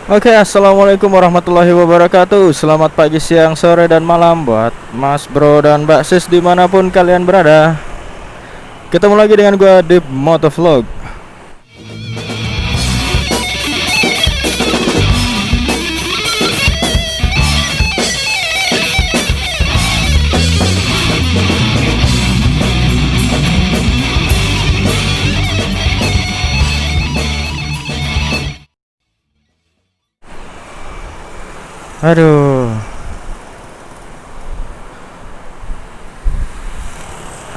Oke, assalamualaikum warahmatullahi wabarakatuh. Selamat pagi, siang, sore, dan malam buat mas, bro, dan mbak sis dimanapun kalian berada. Ketemu lagi dengan gua Deep Motovlog. Aduh,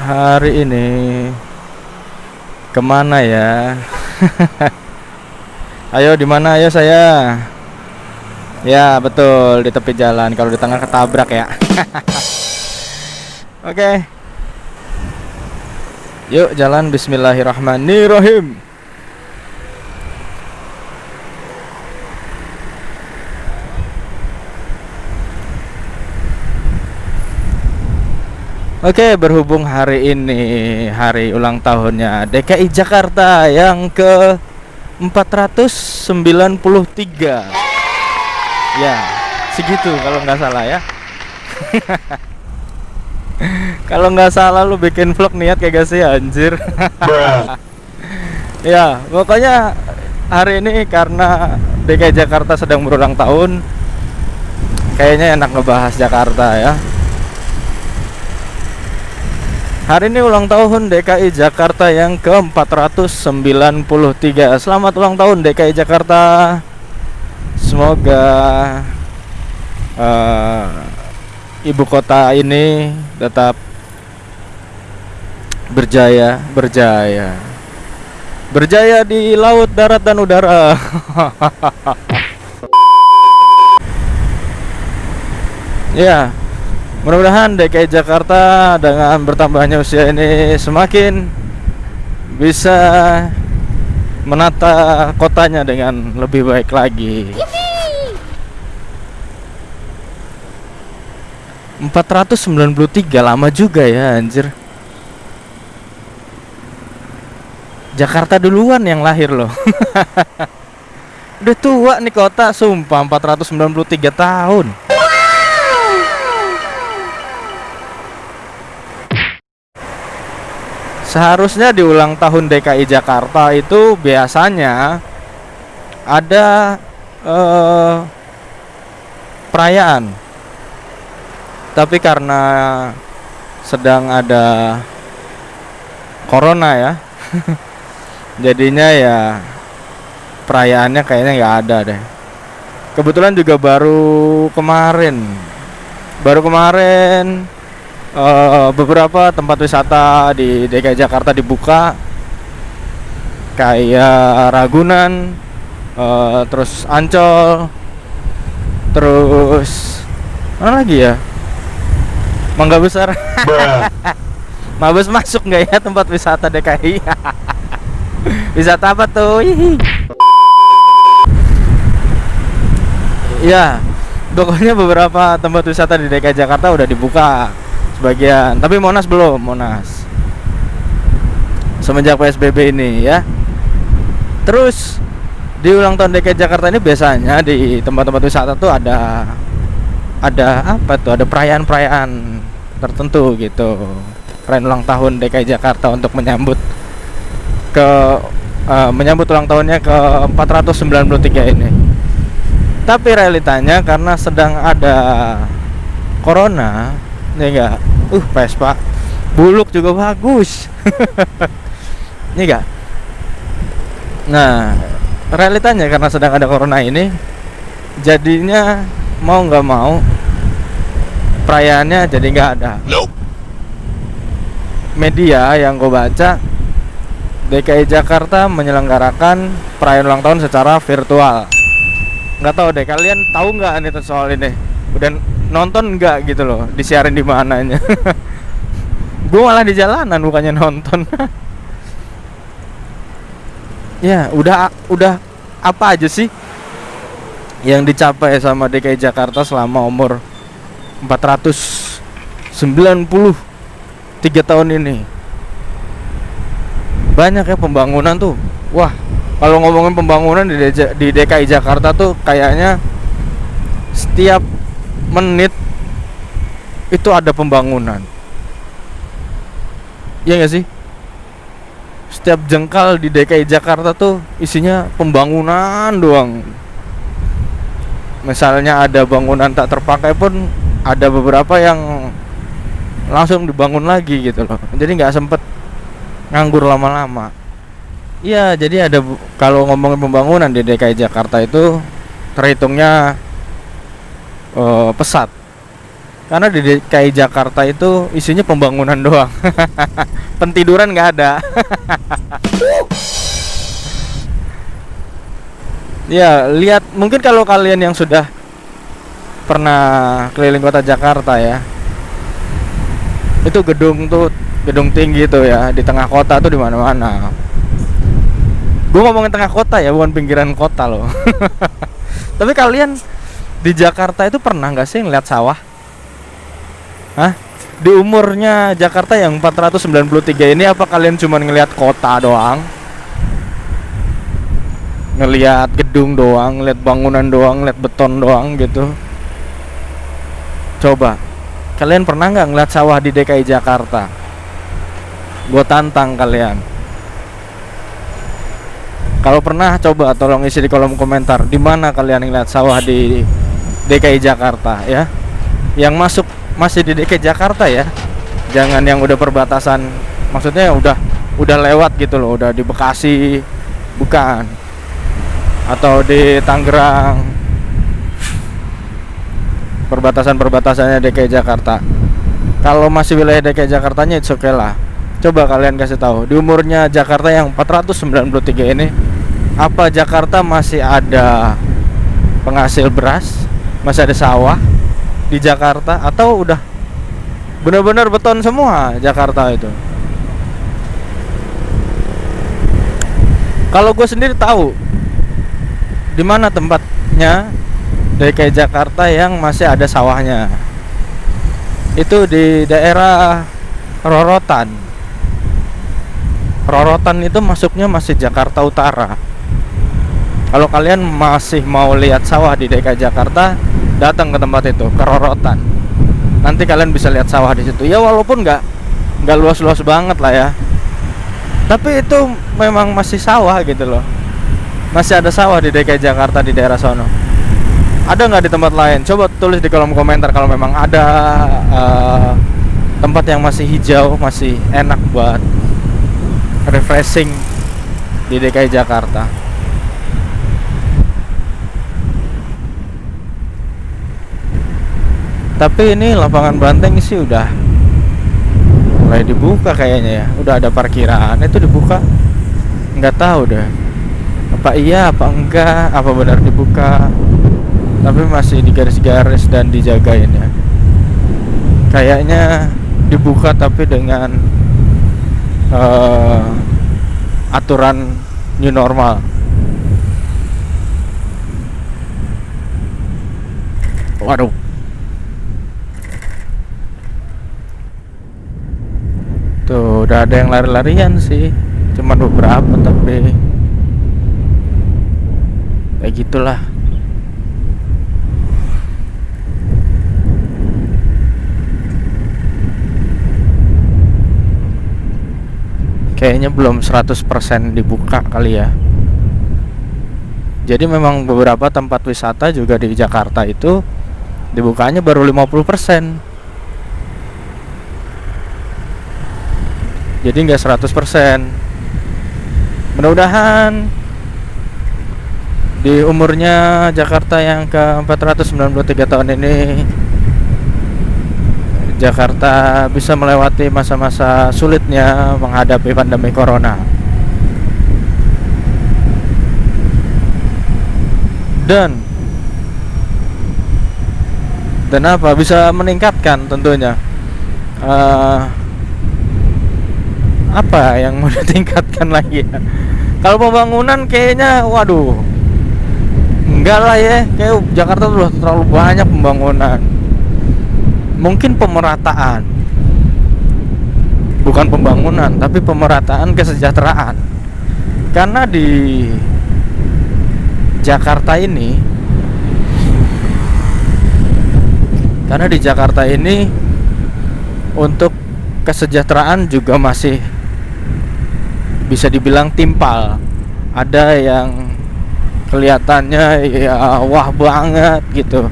hari ini kemana ya? Ayo, di mana? Ayo saya. Ya, betul, di tepi jalan. Kalau di tengah ketabrak ya. Oke, yuk jalan. Bismillahirrahmanirrahim. Oke, berhubung hari ini hari ulang tahunnya DKI Jakarta yang ke 493. Ya, segitu kalau nggak salah ya. Kalau nggak salah lu bikin vlog niat kayak gak sih anjir. Ya, pokoknya hari ini karena DKI Jakarta sedang berulang tahun, kayaknya enak ngebahas Jakarta ya. Hari ini ulang tahun DKI Jakarta yang ke-493. Selamat ulang tahun DKI Jakarta. Semoga ibu kota ini tetap berjaya di laut, darat, dan udara. Ya, mudah-mudahan DKI Jakarta dengan bertambahnya usia ini semakin bisa menata kotanya dengan lebih baik lagi. 493 lama juga ya anjir. Jakarta duluan yang lahir loh. Udah tua nih kota, sumpah 493 tahun. Seharusnya di ulang tahun DKI Jakarta itu biasanya ada perayaan. Tapi karena sedang ada corona ya, jadinya ya perayaannya kayaknya nggak ada deh. Kebetulan juga baru kemarin beberapa tempat wisata di DKI Jakarta dibuka, kayak Ragunan, terus Ancol, terus mana lagi ya, Mangga Besar. Mabes masuk nggak ya tempat wisata DKI? Wisata apa tuh? Ya, pokoknya beberapa tempat wisata di DKI Jakarta udah dibuka sebagian, tapi Monas belum. Monas semenjak PSBB ini ya. Terus di ulang tahun DKI Jakarta ini biasanya di tempat-tempat wisata tuh ada apa tuh, ada perayaan tertentu gitu, perayaan ulang tahun DKI Jakarta untuk menyambut ulang tahunnya ke 493 ini. Tapi realitanya karena sedang ada corona, ya enggak. Vespa Buluk juga bagus. Ini enggak. Nah, realitanya karena sedang ada corona ini, jadinya mau nggak mau perayaannya jadi nggak ada. Media yang gue baca, DKI Jakarta menyelenggarakan perayaan ulang tahun secara virtual. Nggak tahu deh, kalian tahu nggak nih soal ini? Udah nonton nggak gitu loh, disiarin di mananya? Gue malah di jalanan bukannya nonton. Ya udah apa aja sih yang dicapai sama DKI Jakarta selama umur 493 tahun ini? Banyak ya pembangunan tuh. Wah, Kalau ngomongin pembangunan di DKI Jakarta tuh kayaknya setiap menit itu ada pembangunan. Iya nggak sih? Setiap jengkal di DKI Jakarta tuh isinya pembangunan doang. Misalnya ada bangunan tak terpakai pun ada beberapa yang langsung dibangun lagi gitu loh. Jadi nggak sempet nganggur lama-lama. Iya, jadi kalau ngomongin pembangunan di DKI Jakarta itu terhitungnya pesat. Karena di DKI Jakarta itu isinya pembangunan doang. Pentiduran nggak ada. Ya, lihat mungkin kalau kalian yang sudah pernah keliling kota Jakarta ya. Itu gedung tinggi tuh ya, di tengah kota tuh di mana-mana. Gue ngomongin tengah kota ya, bukan pinggiran kota loh. Tapi kalian di Jakarta itu pernah nggak sih ngeliat sawah? Hah? Di umurnya Jakarta yang 493 ini, apa kalian cuma ngeliat kota doang? Ngeliat gedung doang, ngeliat bangunan doang, ngeliat beton doang gitu? Coba, kalian pernah nggak ngeliat sawah di DKI Jakarta? Gue tantang kalian. Kalau pernah, coba tolong isi di kolom komentar di mana kalian ngeliat sawah di DKI Jakarta ya. Yang masih di DKI Jakarta ya. Jangan yang udah perbatasan, maksudnya udah lewat gitu loh, udah di Bekasi, bukan. Atau di Tangerang. Perbatasannya DKI Jakarta. Kalau masih wilayah DKI Jakartanya it's okay lah. Coba kalian kasih tahu di umurnya Jakarta yang 493 ini, apa Jakarta masih ada penghasil beras, masih ada sawah di Jakarta, atau udah benar-benar beton semua Jakarta itu? Kalau gue sendiri tahu di mana tempatnya DKI Jakarta yang masih ada sawahnya. Itu di daerah Rorotan. Rorotan itu masuknya masih Jakarta Utara. Kalau kalian masih mau lihat sawah di DKI Jakarta, datang ke tempat itu, ke Rorotan. Nanti kalian bisa lihat sawah di situ. Ya walaupun nggak luas-luas banget lah ya. Tapi itu memang masih sawah gitu loh. Masih ada sawah di DKI Jakarta di daerah sono. Ada nggak di tempat lain? Coba tulis di kolom komentar kalau memang ada tempat yang masih hijau, masih enak buat refreshing di DKI Jakarta. Tapi ini lapangan banteng sih udah mulai dibuka kayaknya ya. Udah ada parkiran, itu dibuka. Nggak tahu deh. Apa iya, apa enggak, apa benar dibuka. Tapi masih digaris-garis dan dijagain ya. Kayaknya dibuka tapi dengan aturan new normal. Waduh. Tuh udah ada yang lari-larian sih. Cuman beberapa tapi kayak gitulah. Kayaknya belum 100% dibuka kali ya. Jadi memang beberapa tempat wisata juga di Jakarta itu dibukanya baru 50%. Jadi nggak 100%. Mudah-mudahan di umurnya Jakarta yang ke 493 tahun ini, Jakarta bisa melewati masa-masa sulitnya menghadapi pandemi corona. Dan apa bisa meningkatkan tentunya. Apa yang mau ditingkatkan lagi ya? Kalau pembangunan kayaknya waduh, enggak lah ya. Kayak Jakarta udah terlalu banyak pembangunan. Mungkin pemerataan, bukan pembangunan, tapi pemerataan kesejahteraan. Karena di Jakarta ini, karena di Jakarta ini untuk kesejahteraan juga masih bisa dibilang timpal. Ada yang kelihatannya ya wah banget gitu,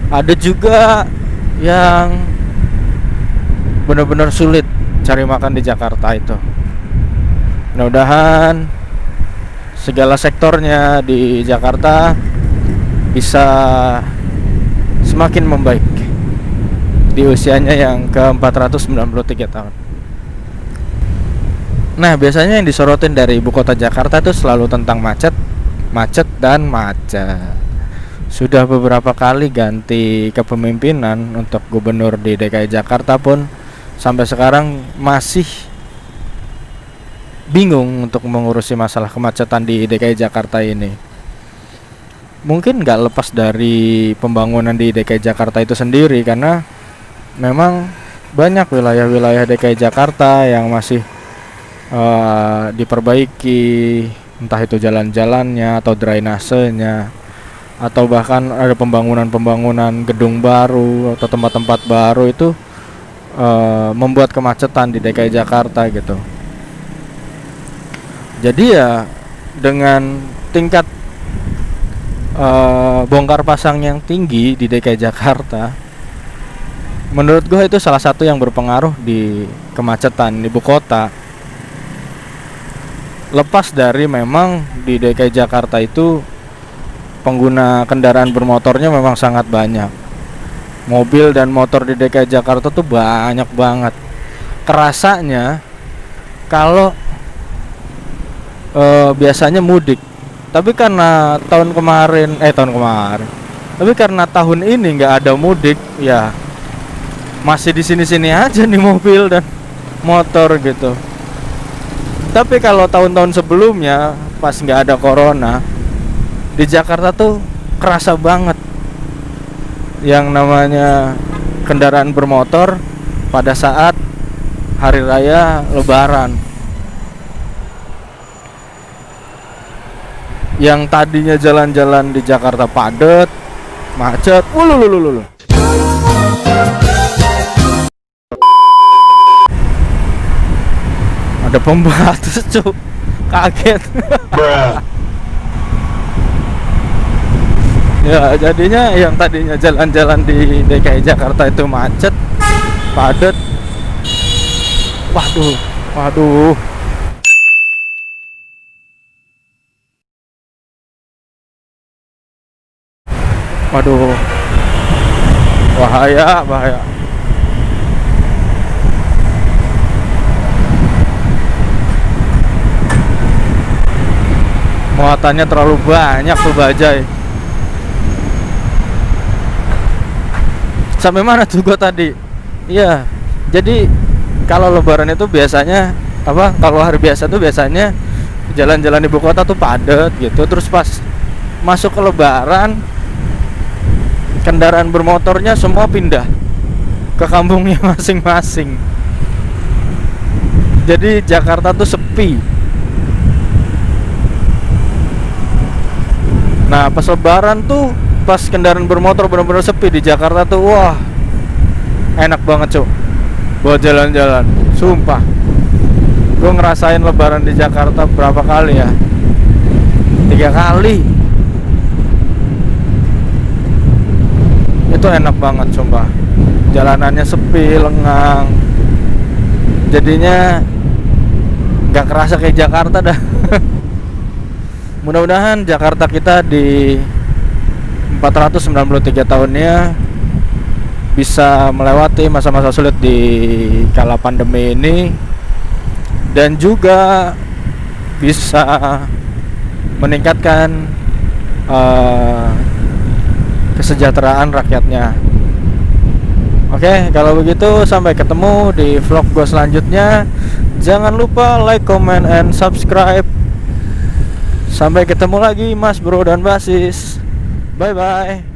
ada juga yang benar-benar sulit cari makan di Jakarta itu. Mudah-mudahan segala sektornya di Jakarta bisa semakin membaik di usianya yang ke-493 tahun. Nah, biasanya yang disorotin dari ibu kota Jakarta itu selalu tentang macet, dan macet. Sudah beberapa kali ganti kepemimpinan untuk gubernur di DKI Jakarta pun sampai sekarang masih bingung untuk mengurusi masalah kemacetan di DKI Jakarta ini. Mungkin nggak lepas dari pembangunan di DKI Jakarta itu sendiri, karena memang banyak wilayah-wilayah DKI Jakarta yang masih diperbaiki, entah itu jalan-jalannya atau drainasenya, atau bahkan ada pembangunan gedung baru atau tempat-tempat baru itu membuat kemacetan di DKI Jakarta gitu. Jadi ya dengan tingkat bongkar pasang yang tinggi di DKI Jakarta, menurut gue itu salah satu yang berpengaruh di kemacetan ibu kota. Lepas dari memang di DKI Jakarta itu pengguna kendaraan bermotornya memang sangat banyak. Mobil dan motor di DKI Jakarta tuh banyak banget. Kerasanya kalau biasanya mudik, tapi karena tahun kemarin, tapi karena tahun ini nggak ada mudik, ya masih di sini-sini aja nih mobil dan motor gitu. Tapi kalau tahun-tahun sebelumnya pas nggak ada corona, di Jakarta tuh kerasa banget yang namanya kendaraan bermotor pada saat hari raya Lebaran. Yang tadinya jalan-jalan di Jakarta padat, macet, ada pembatas cuy, kaget. Ya jadinya yang tadinya jalan-jalan di DKI Jakarta itu macet, padat, waduh bahaya. Muatannya terlalu banyak tuh bajai. Sampai mana tuh gua tadi? Iya. Jadi kalau Lebaran itu biasanya kalau hari biasa tuh biasanya jalan-jalan ibu kota tuh padat gitu. Terus pas masuk ke Lebaran, kendaraan bermotornya semua pindah ke kampungnya masing-masing. Jadi Jakarta tuh sepi. Nah pas Lebaran tuh, pas kendaraan bermotor benar-benar sepi di Jakarta tuh, wah enak banget cuk buat jalan-jalan. Sumpah, gue ngerasain Lebaran di Jakarta berapa kali ya, 3 kali. Itu enak banget sumpah, jalanannya sepi, lengang, jadinya nggak kerasa kayak Jakarta dah. Mudah-mudahan Jakarta kita di 493 tahunnya bisa melewati masa-masa sulit di kala pandemi ini, dan juga bisa meningkatkan kesejahteraan rakyatnya. Oke, kalau begitu sampai ketemu di vlog gue selanjutnya. Jangan lupa like, comment, and subscribe. Sampai ketemu lagi Mas Bro dan Basis. Bye bye.